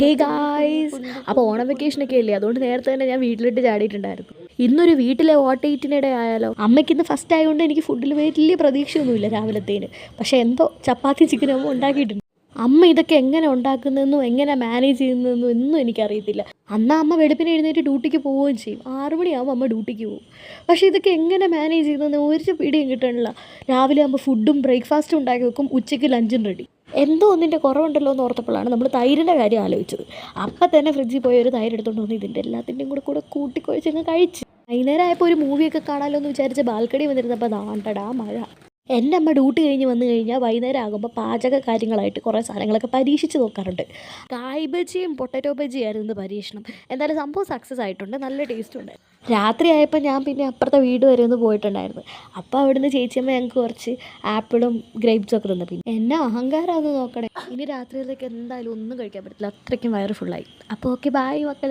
Hey guys, അപ്പോൾ ഓണം വെക്കേഷനൊക്കെ അല്ലേ, അതുകൊണ്ട് നേരത്തെ തന്നെ ഞാൻ വീട്ടിലിട്ട് ചാടിയിട്ടുണ്ടായിരുന്നു. ഇന്നൊരു വീട്ടിലെ ഓട്ടയിറ്റിനിടെ ആയാലോ. അമ്മയ്ക്ക് ഇന്ന് ഫസ്റ്റ് ആയതുകൊണ്ട് എനിക്ക് ഫുഡിൽ വലിയ പ്രതീക്ഷയൊന്നുമില്ല രാവിലത്തേന്. പക്ഷേ എന്തോ ചപ്പാത്തി ചിക്കനും അമ്മ ഉണ്ടാക്കിയിട്ടുണ്ട്. അമ്മ ഇതൊക്കെ എങ്ങനെ ഉണ്ടാക്കുന്നതെന്നും എങ്ങനെ മാനേജ് ചെയ്യുന്നതെന്നും ഒന്നും എനിക്കറിയത്തില്ല. അമ്മ വെളുപ്പിനെ എഴുന്നേറ്റ് ഡ്യൂട്ടിക്ക് പോവുകയും ചെയ്യും. 6 മണിയാകുമ്പോൾ അമ്മ ഡ്യൂട്ടിക്ക് പോകും. പക്ഷേ ഇതൊക്കെ എങ്ങനെ മാനേജ് ചെയ്യുന്നതെന്ന് ഒരു പിടിയും കിട്ടണില്ല. രാവിലെ ആകുമ്പോൾ ഫുഡും ബ്രേക്ക്ഫാസ്റ്റും ഉണ്ടാക്കി വെക്കും, ഉച്ചയ്ക്ക് ലഞ്ചും റെഡി. എന്തോ ഒന്നിൻ്റെ കുറവുണ്ടല്ലോ എന്ന് ഓർത്തപ്പോഴാണ് നമ്മൾ തൈരിൻ്റെ കാര്യം ആലോചിച്ചത്. അപ്പം തന്നെ ഫ്രിഡ്ജിൽ പോയി ഒരു തൈര് എടുത്തുകൊണ്ട് വന്ന് ഇതിൻ്റെ എല്ലാത്തിൻ്റെയും കൂടെ കൂട്ടിക്കുഴച്ചങ്ങ് കഴിച്ച്. വൈകുന്നേരം ആയപ്പോൾ ഒരു മൂവിയൊക്കെ കാണാമല്ലോ എന്ന് വിചാരിച്ച് ബാൽക്കണി വന്നിരുന്നപ്പോൾ ദാണ്ടടാ മഴ. എൻ്റെ അമ്മ ഡ്യൂട്ടി കഴിഞ്ഞ് വന്നു കഴിഞ്ഞാൽ വൈകുന്നേരം ആകുമ്പോൾ പാചക കാര്യങ്ങളായിട്ട് കുറേ സാധനങ്ങളൊക്കെ പരീക്ഷിച്ച് നോക്കാറുണ്ട്. കായ് ബജിയും പൊട്ടറ്റോ ബജിയായിരുന്നു പരീക്ഷണം. എന്തായാലും സംഭവം സക്സസ് ആയിട്ടുണ്ട്, നല്ല ടേസ്റ്റ് ഉണ്ട്. രാത്രി ആയപ്പോൾ ഞാൻ പിന്നെ അപ്പുറത്തെ വീട് വരെ ഒന്ന് പോയിട്ടുണ്ടായിരുന്നു. അപ്പോൾ അവിടുന്ന് ചേച്ചിയമ്മ ഞങ്ങൾക്ക് കുറച്ച് ആപ്പിളും ഗ്രേപ്സും ഒക്കെ തന്നു. പിന്നെ എന്നെ അഹങ്കാരമാണെന്ന് നോക്കണേ. ഇനി രാത്രിയിലേക്ക് എന്തായാലും ഒന്നും കഴിക്കാൻ പറ്റില്ല, അത്രയ്ക്കും വയറ് ഫുള്ളായി. അപ്പോൾ ഓക്കെ, ബായ് മക്കളെ.